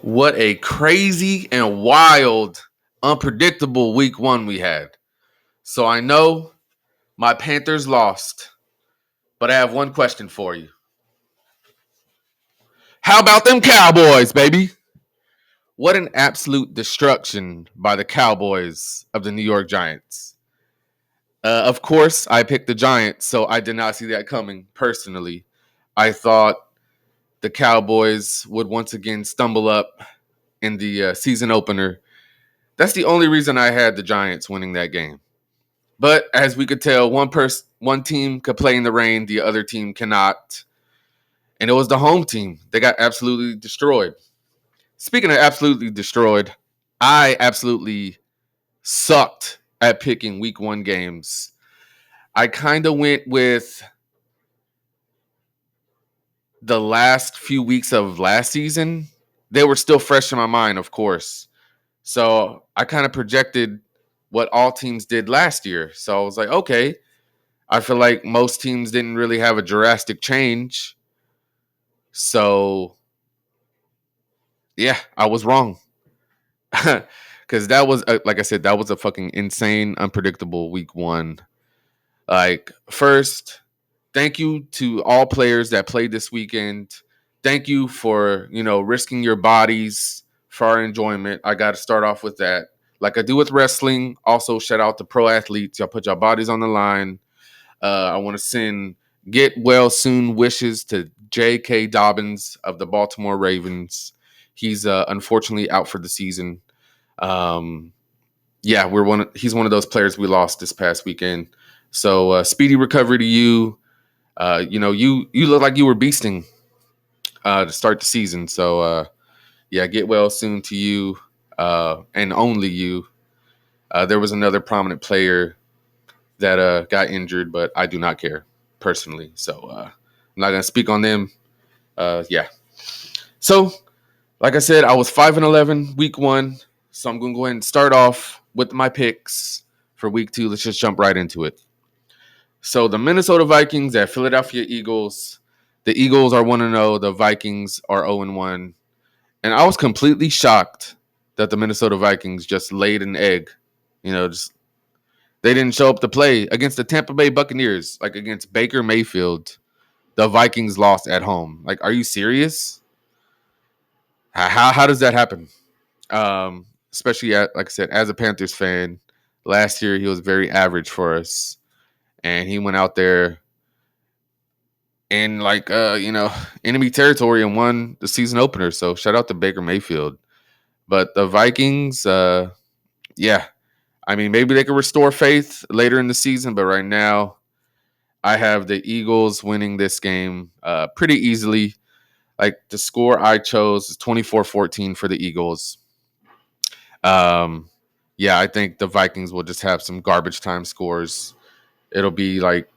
What a crazy and wild, unpredictable week one we had. So I know my Panthers lost, but I have one question for you. How about them Cowboys, baby? What an absolute destruction by the Cowboys of the New York Giants. Of course, I picked the Giants, so I did not see that coming personally. I thought the Cowboys would once again stumble up in the season opener. That's the only reason I had the Giants winning that game. But as we could tell, one team could play in the rain, the other team cannot. And it was the home team. They got absolutely destroyed. Speaking of absolutely destroyed, I absolutely sucked at picking week one games. I kind of went with the last few weeks of last season. They were still fresh in my mind, of course. So I kind of projected what all teams did last year. So I was like, okay, I feel like most teams didn't really have a drastic change. So, yeah, I was wrong. Because that was, like I said, that was a fucking insane, unpredictable week one. Like, first, thank you to all players that played this weekend. Thank you for, risking your bodies for our enjoyment. I got to start off with that. Like I do with wrestling. Also, shout out to pro athletes. Y'all put your bodies on the line. I want to send get well soon wishes to J.K. Dobbins of the Baltimore Ravens. He's unfortunately out for the season. Yeah, he's one of those players we lost this past weekend. So speedy recovery to you. You look like you were beasting to start the season. So yeah, get well soon to you and only you. There was another prominent player that got injured, but I do not care personally. So I'm not going to speak on them. Yeah. So, like I said, I was 5-11 week one. So I'm going to go ahead and start off with my picks for week two. Let's just jump right into it. So the Minnesota Vikings at Philadelphia Eagles. The Eagles are 1-0. The Vikings are 0-1. And I was completely shocked that the Minnesota Vikings just laid an egg. Just they didn't show up to play against the Tampa Bay Buccaneers, like against Baker Mayfield. The Vikings lost at home. Like, are you serious? How does that happen? Especially like I said, as a Panthers fan, last year he was very average for us, and he went out there in enemy territory and won the season opener. So shout out to Baker Mayfield. But the Vikings, yeah, I mean maybe they could restore faith later in the season, but right now I have the Eagles winning this game pretty easily. Like the score I chose is 24-14 for the Eagles. Yeah, I think the Vikings will just have some garbage time scores. It'll be like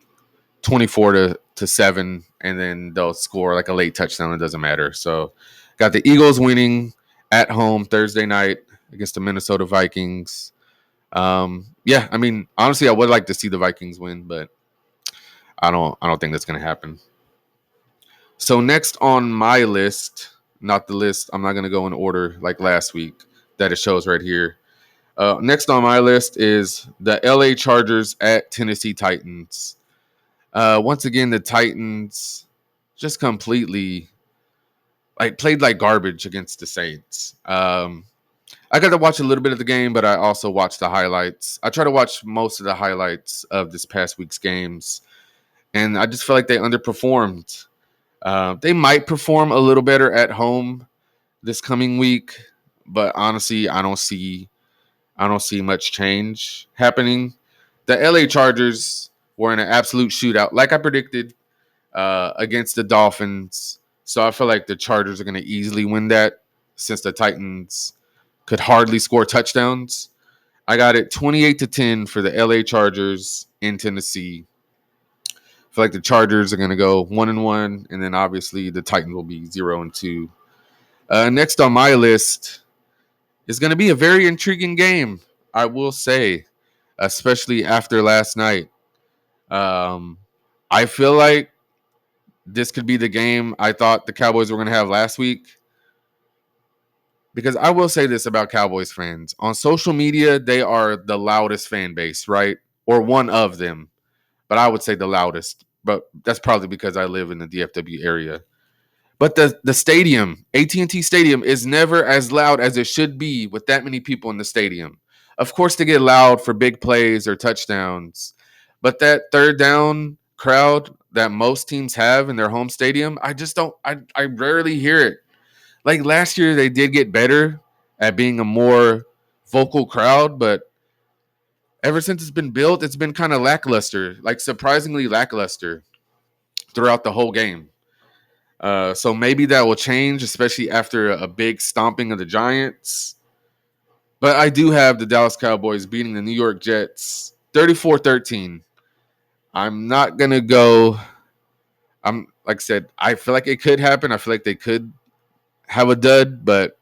24-7, and then they'll score like a late touchdown. It doesn't matter. So got the Eagles winning at home Thursday night against the Minnesota Vikings. Yeah, I mean, honestly, I would like to see the Vikings win, but I don't think that's gonna happen. So next on my list, not the list, I'm not going to go in order like last week that it shows right here. Next on my list is the LA Chargers at Tennessee Titans. Once again, the Titans just completely played like garbage against the Saints. I got to watch a little bit of the game, but I also watched the highlights. I try to watch most of the highlights of this past week's games, and I just feel like they underperformed. They might perform a little better at home this coming week, but honestly, I don't see much change happening. The LA Chargers were in an absolute shootout, like I predicted, against the Dolphins. So I feel like the Chargers are going to easily win that since the Titans could hardly score touchdowns. I got it 28-10 for the LA Chargers in Tennessee. I feel like the Chargers are going to go 1-1, and then obviously the Titans will be 0-2. Next on my list is going to be a very intriguing game, I will say, especially after last night. I feel like this could be the game I thought the Cowboys were going to have last week. because I will say this about Cowboys fans. On social media, they are the loudest fan base, right? Or one of them, but I would say the loudest. But that's probably because I live in the DFW area. But the stadium, AT&T Stadium, is never as loud as it should be with that many people in the stadium. Of course, they get loud for big plays or touchdowns, but that third down crowd that most teams have in their home stadium, I just don't. I rarely hear it. Like last year, they did get better at being a more vocal crowd, but ever since it's been built, it's been kind of lackluster, like surprisingly lackluster throughout the whole game. So maybe that will change, especially after a big stomping of the Giants. But I do have the Dallas Cowboys beating the New York Jets 34-13. I'm not going to go. I'm like I said, I feel like it could happen. I feel like they could have a dud, but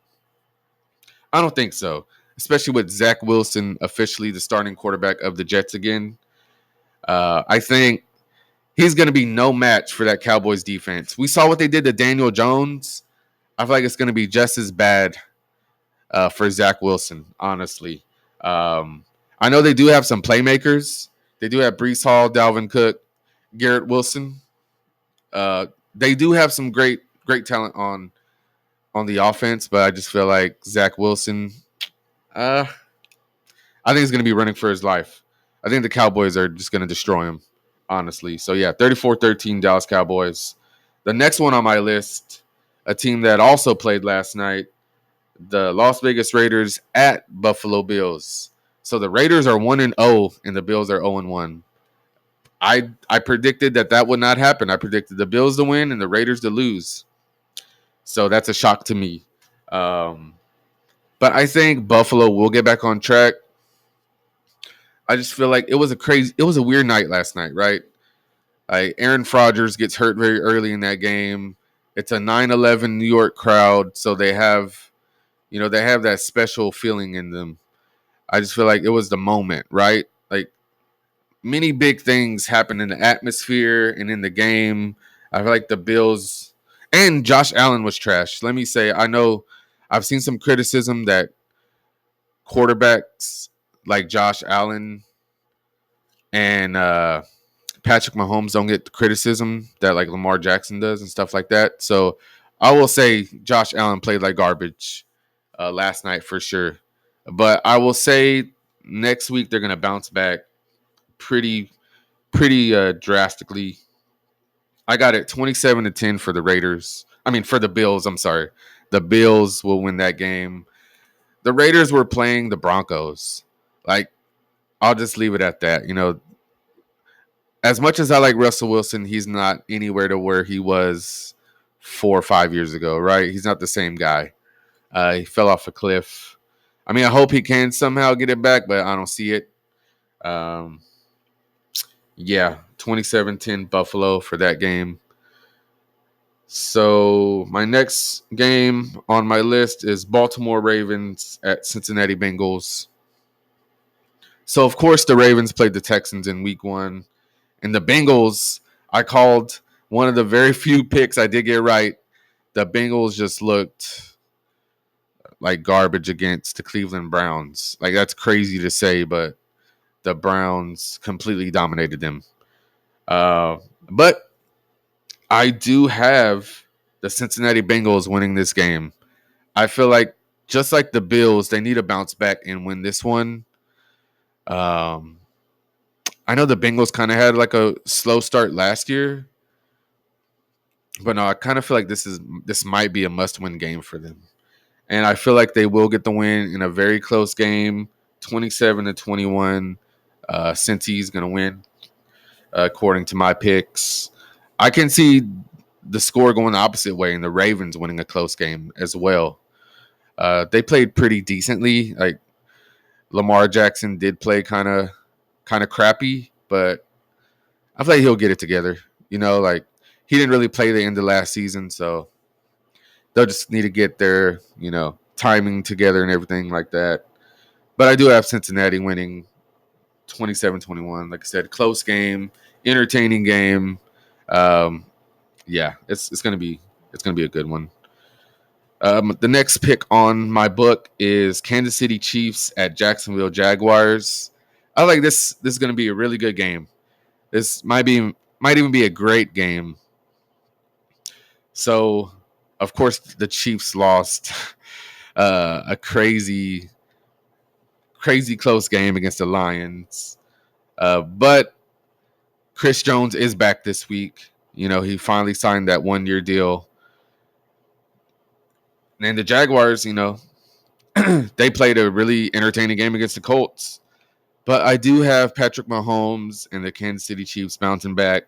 I don't think so. Especially with Zach Wilson officially the starting quarterback of the Jets again. I think he's going to be no match for that Cowboys defense. We saw what they did to Daniel Jones. I feel like it's going to be just as bad for Zach Wilson, honestly. I know they do have some playmakers. They do have Brees Hall, Dalvin Cook, Garrett Wilson. They do have some great talent on the offense, but I just feel like Zach Wilson, I think he's going to be running for his life. I think the Cowboys are just going to destroy him, honestly. So, yeah, 34-13 Dallas Cowboys. The next one on my list, a team that also played last night, the Las Vegas Raiders at Buffalo Bills. So the Raiders are 1-0 and the Bills are 0-1. I predicted that would not happen. I predicted the Bills to win and the Raiders to lose. So that's a shock to me. But I think Buffalo will get back on track. I just feel like it was a weird night last night, right? Like Aaron Rodgers gets hurt very early in that game. It's a 9-11 New York crowd, so they have that special feeling in them. I just feel like it was the moment, right? Like many big things happen in the atmosphere and in the game. I feel like the Bills and Josh Allen was trash. Let me say, I know I've seen some criticism that quarterbacks like Josh Allen and Patrick Mahomes don't get the criticism that like Lamar Jackson does and stuff like that. So I will say Josh Allen played like garbage last night for sure. But I will say next week they're gonna bounce back pretty drastically. I got it 27-10 for the Raiders. I mean for the Bills. I'm sorry, the Bills will win that game. The Raiders were playing the Broncos. Like I'll just leave it at that. As much as I like Russell Wilson, he's not anywhere to where he was 4 or 5 years ago. Right? He's not the same guy. He fell off a cliff. I mean, I hope he can somehow get it back, but I don't see it. Um, yeah, 27-10 Buffalo for that game. So my next game on my list is Baltimore Ravens at Cincinnati Bengals. So of course the Ravens played the Texans in week 1. And the Bengals, I called one of the very few picks I did get right. The Bengals just looked like garbage against the Cleveland Browns. Like that's crazy to say, but the Browns completely dominated them. But I do have the Cincinnati Bengals winning this game. I feel like just like the Bills, they need to bounce back and win this one. I know the Bengals kind of had like a slow start last year, but no, I kind of feel like this might be a must-win game for them. And I feel like they will get the win in a very close game, 27-21. Cincy's going to win, according to my picks. I can see the score going the opposite way and the Ravens winning a close game as well. They played pretty decently. Like Lamar Jackson did play kind of crappy, but I feel like he'll get it together. Like he didn't really play the end of last season, so they'll just need to get their, timing together and everything like that. But I do have Cincinnati winning 27-21. Like I said, close game, entertaining game. Yeah, it's gonna be a good one. The next pick on my book is Kansas City Chiefs at Jacksonville Jaguars. I like this. This is going to be a really good game. This might even be a great game. So, of course, the Chiefs lost a crazy close game against the Lions. But Chris Jones is back this week. You know, he finally signed that 1-year deal. And the Jaguars, you know, they played a really entertaining game against the Colts. But I do have Patrick Mahomes and the Kansas City Chiefs bouncing back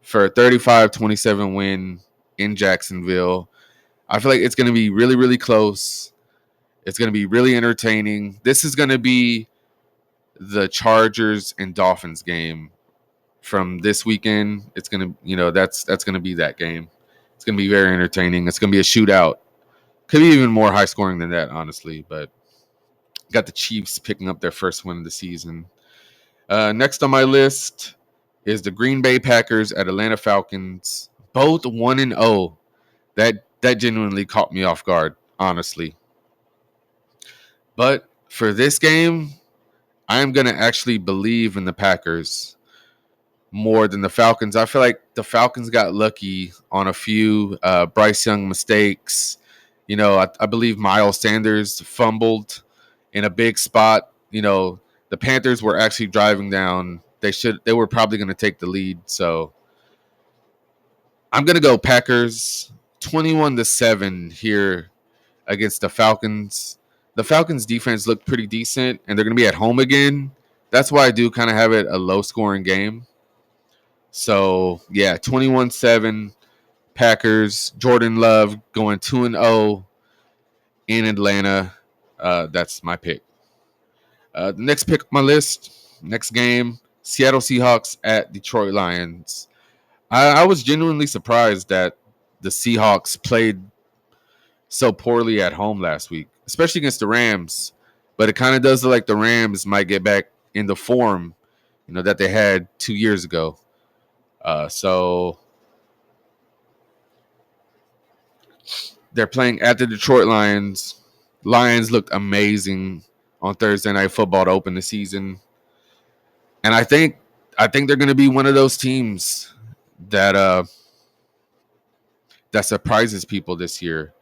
for a 35-27 win in Jacksonville. I feel like it's going to be really, really close. It's going to be really entertaining. This is going to be the Chargers and Dolphins game from this weekend. It's going to, you know, that's going to be that game. It's going to be very entertaining. It's going to be a shootout. Could be even more high scoring than that, honestly. But got the Chiefs picking up their first win of the season. Next on my list is the Green Bay Packers at Atlanta Falcons, both 1-0. That genuinely caught me off guard, honestly. But for this game, I am going to actually believe in the Packers more than the Falcons. I feel like the Falcons got lucky on a few Bryce Young mistakes. You know, I believe Miles Sanders fumbled in a big spot. You know, the Panthers were actually driving down. They were probably going to take the lead. So I'm going to go Packers 21-7 here against the Falcons. The Falcons defense looked pretty decent, and they're going to be at home again. That's why I do kind of have it a low scoring game. So, yeah, 21-7 Packers. Jordan Love going 2-0 in Atlanta. That's my pick. The next pick on my list, next game, Seattle Seahawks at Detroit Lions. I was genuinely surprised that the Seahawks played so poorly at home last week, especially against the Rams. But it kind of does look like the Rams might get back in the form, you know, that they had 2 years ago. So they're playing at the Detroit Lions. Lions looked amazing on Thursday Night Football to open the season, and I think they're going to be one of those teams that that surprises people this year.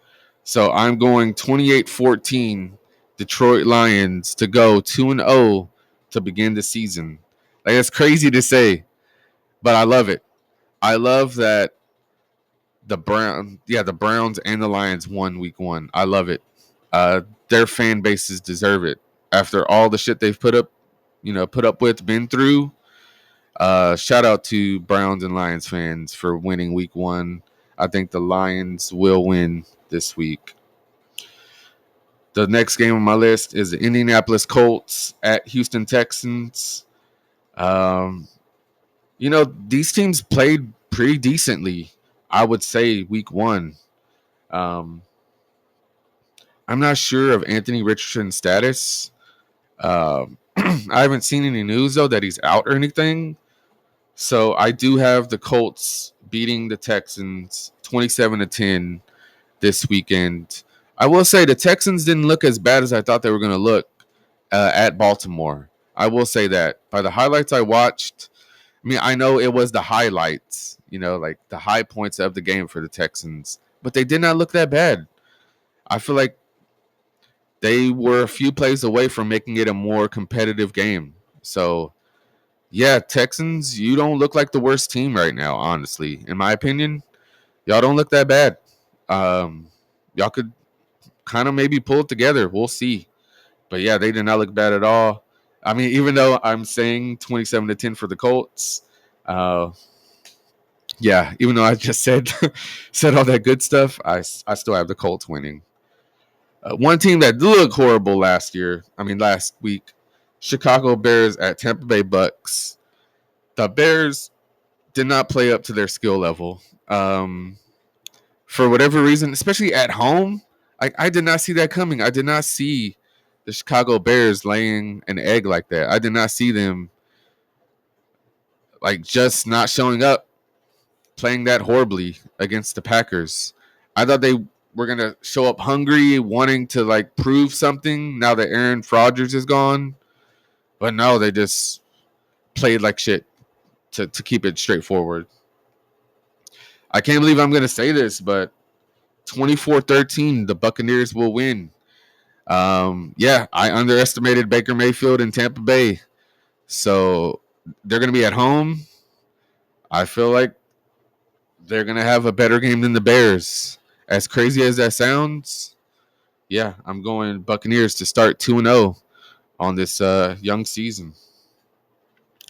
So I'm going 28-14 Detroit Lions to go 2-0 to begin the season. Like, it's crazy to say, but I love it. I love that the Browns and the Lions won week 1. I love it. Their fan bases deserve it after all the shit they've put up with, been through. Shout out to Browns and Lions fans for winning week 1. I think the Lions will win this week. The next game on my list is the Indianapolis Colts at Houston Texans. These teams played pretty decently, I would say, week 1. I'm not sure of Anthony Richardson's status. I haven't seen any news, though, that he's out or anything. So I do have the Colts beating the Texans 27-10 this weekend. I will say the Texans didn't look as bad as I thought they were going to look at Baltimore. I will say that. By the highlights I watched, I mean, I know it was the highlights, like the high points of the game for the Texans, but they did not look that bad. I feel like they were a few plays away from making it a more competitive game. So, yeah, Texans, you don't look like the worst team right now, honestly. In my opinion, y'all don't look that bad. Y'all could kind of maybe pull it together. We'll see. But yeah, they did not look bad at all. I mean, even though I'm saying 27-10 for the Colts, even though I just said all that good stuff, I still have the Colts winning. One team that did look horrible last week, Chicago Bears at Tampa Bay Bucks. The Bears did not play up to their skill level. For whatever reason, especially at home, I did not see that coming. I did not see the Chicago Bears laying an egg like that. I did not see them just not showing up, playing that horribly against the Packers. I thought they we're gonna show up hungry, wanting to like prove something now that Aaron Rodgers is gone. But no, they just played like shit to keep it straightforward. I can't believe I'm gonna say this, but 24-13, the Buccaneers will win. Yeah, I underestimated Baker Mayfield in Tampa Bay. So they're gonna be at home. I feel like they're gonna have a better game than the Bears. As crazy as that sounds, yeah, I'm going Buccaneers to start 2-0 on this young season.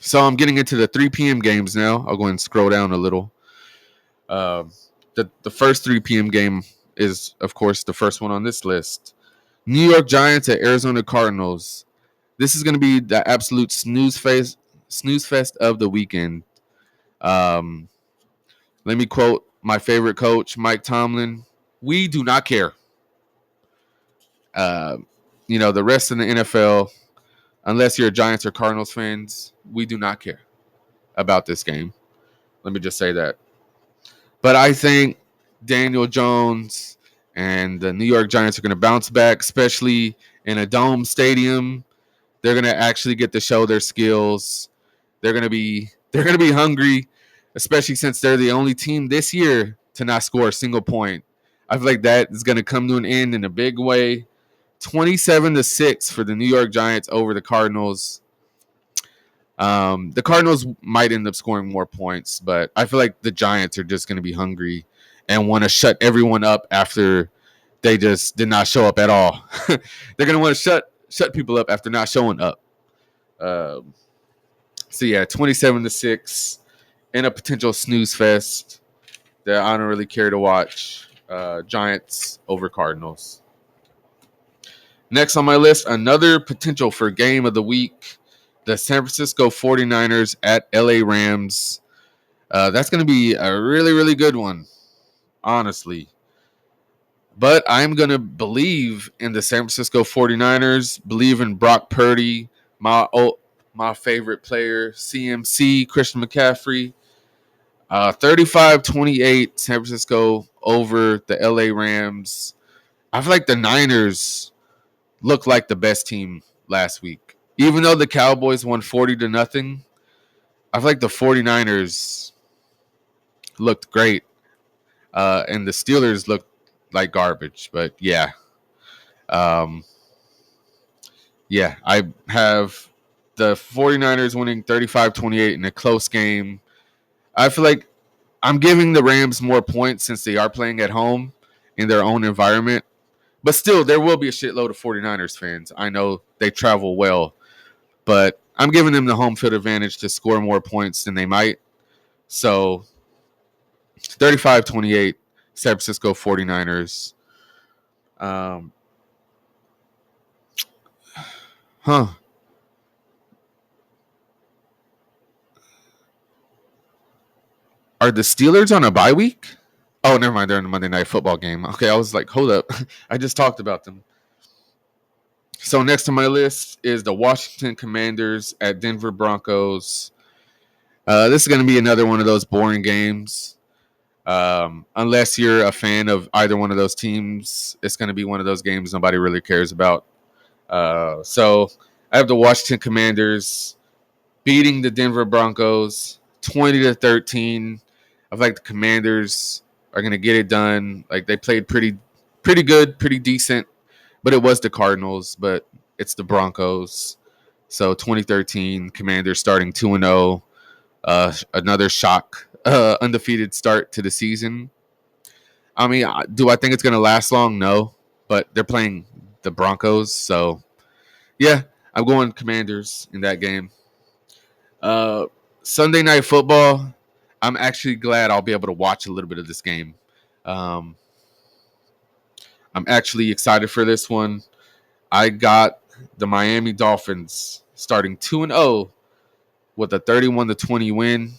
So I'm getting into the 3 p.m. games now. I'll go and scroll down a little. Uh, the first 3 p.m. game is, of course, the first one on this list. New York Giants at Arizona Cardinals. This is going to be the absolute snooze fest of the weekend. Um, Let me quote my favorite coach, Mike Tomlin. We do not care. Uh, the rest of the NFL, unless you're a Giants or Cardinals fans, we do not care about this game. Let me just say that. But I think Daniel Jones and the New York Giants are going to bounce back, especially in a dome stadium. They're going to actually get to show their skills. They're going to be hungry, especially since they're the only team this year to not score a single point. I feel like that is going to come to an end in a big way. 27-6 for the New York Giants over the Cardinals. The Cardinals might end up scoring more points, but I feel like the Giants are just going to be hungry and want to shut everyone up after they just did not show up at all. They're going to want to shut people up after not showing up. So yeah, 27-6 in a potential snooze fest that I don't really care to watch. Giants over Cardinals. Next on my list, another potential for game of the week. The San Francisco 49ers at LA Rams. That's going to be a really, really good one, honestly. But I'm going to believe in the San Francisco 49ers, believe in Brock Purdy, my favorite player, CMC, Christian McCaffrey. 35-28 San Francisco over the LA Rams. I feel like the Niners looked like the best team last week. Even though the Cowboys won 40-0, I feel like the 49ers looked great. And the Steelers looked like garbage. But yeah. Yeah, I have the 49ers winning 35-28 in a close game. I feel like I'm giving the Rams more points since they are playing at home in their own environment. But still, there will be a shitload of 49ers fans. I know they travel well. But I'm giving them the home field advantage to score more points than they might. So 35-28, San Francisco 49ers. Huh. Are the Steelers on a bye week? Oh, never mind. They're in the Monday Night Football game. Okay, I was like, hold up. I just talked about them. So next on my list is the Washington Commanders at Denver Broncos. This is going to be another one of those boring games. Unless you're a fan of either one of those teams, it's going to be one of those games nobody really cares about. So I have the Washington Commanders beating the Denver Broncos 20-13. I feel like the Commanders are going to get it done. Like they played pretty good, pretty decent, but it was the Cardinals, but it's the Broncos. So 2013, Commanders starting 2-0. Another shock, undefeated start to the season. I mean, do I think it's going to last long? No, but they're playing the Broncos, so yeah, I'm going Commanders in that game. Uh, Sunday Night Football. I'm actually glad I'll be able to watch a little bit of this game. Um, I'm actually excited for this one. I got the Miami Dolphins starting 2-0 with a 31-20 win.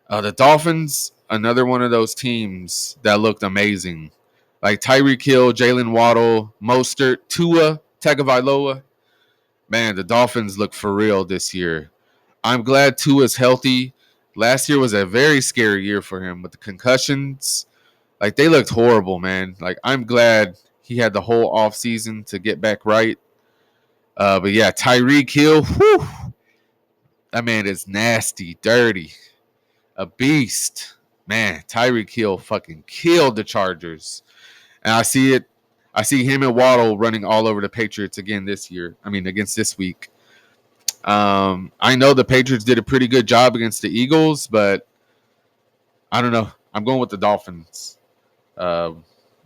The Dolphins, another one of those teams that looked amazing. Like Tyreek Hill, Jalen Waddle, Mostert, Tua Tagovailoa. Man, the Dolphins look for real this year. I'm glad Tua's healthy. Last year was a very scary year for him with the concussions. Like they looked horrible, man. Like I'm glad he had the whole off season to get back right. But yeah, Tyreek Hill, whew, that man is nasty, dirty, a beast. Man, Tyreek Hill fucking killed the Chargers. And I see it. I see him and Waddle running all over the Patriots again this year. I mean, against this week. I know the Patriots did a pretty good job against the Eagles, but I don't know. I'm going with the Dolphins. Yeah,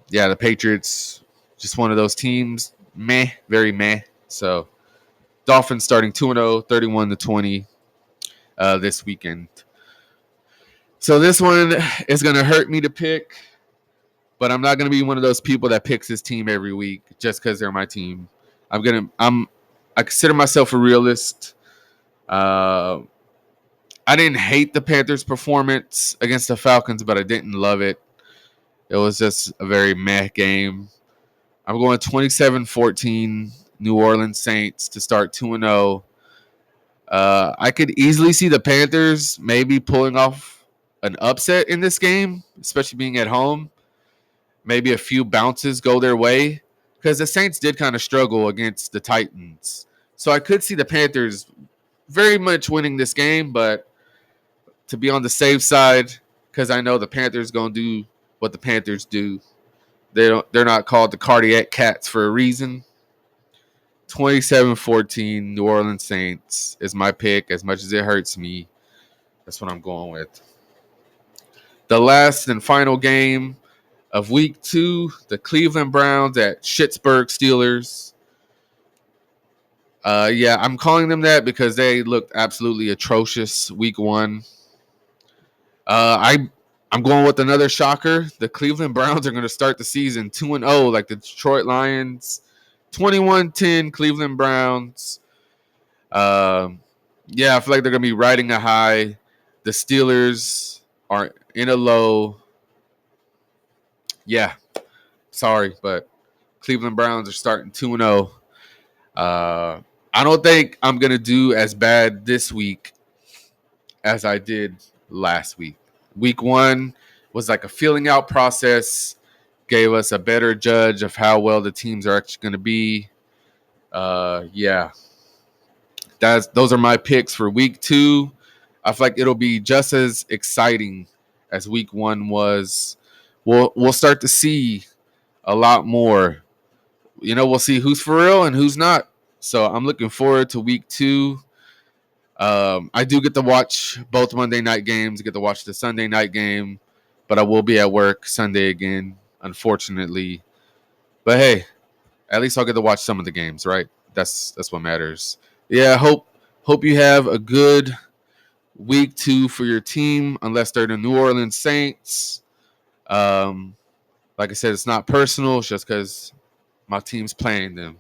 the Patriots, just one of those teams. Meh, very meh. So, Dolphins starting 2-0, 31-20 this weekend. So, this one is going to hurt me to pick, but I'm not going to be one of those people that picks his team every week just because they're my team. I consider myself a realist. I didn't hate the Panthers' performance against the Falcons, but I didn't love it. It was just a very meh game. I'm going 27-14 New Orleans Saints to start 2-0. I could easily see the Panthers maybe pulling off an upset in this game, especially being at home. Maybe a few bounces go their way because the Saints did kind of struggle against the Titans. So I could see the Panthers very much winning this game, but to be on the safe side, because I know the Panthers going to do what the Panthers do. They're not called the cardiac cats for a reason. 27-14 New Orleans Saints is my pick. As much as it hurts me, that's what I'm going with. The last and final game of week 2, the Cleveland Browns at Pittsburgh Steelers. Yeah, I'm calling them that because they looked absolutely atrocious week 1. I'm going with another shocker. The Cleveland Browns are going to start the season 2-0 like the Detroit Lions. 21-10 Cleveland Browns. Yeah, I feel like they're going to be riding a high. The Steelers are in a low. Yeah, sorry, but Cleveland Browns are starting 2-0. I don't think I'm going to do as bad this week as I did last week. Week 1 was like a feeling out process, gave us a better judge of how well the teams are actually going to be. Yeah, those are my picks for week 2. I feel like it'll be just as exciting as week 1 was. We'll start to see a lot more. We'll see who's for real and who's not. So I'm looking forward to week 2. I do get to watch both Monday night games, get to watch the Sunday night game, but I will be at work Sunday again, unfortunately. But hey, at least I'll get to watch some of the games, right? That's what matters. Yeah, hope you have a good week 2 for your team, unless they're the New Orleans Saints. Like I said, it's not personal, it's just because my team's playing them.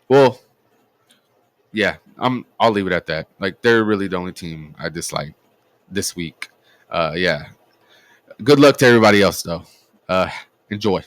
Well, yeah, I'll leave it at that. Like they're really the only team I dislike this week. Yeah. Good luck to everybody else though. Enjoy.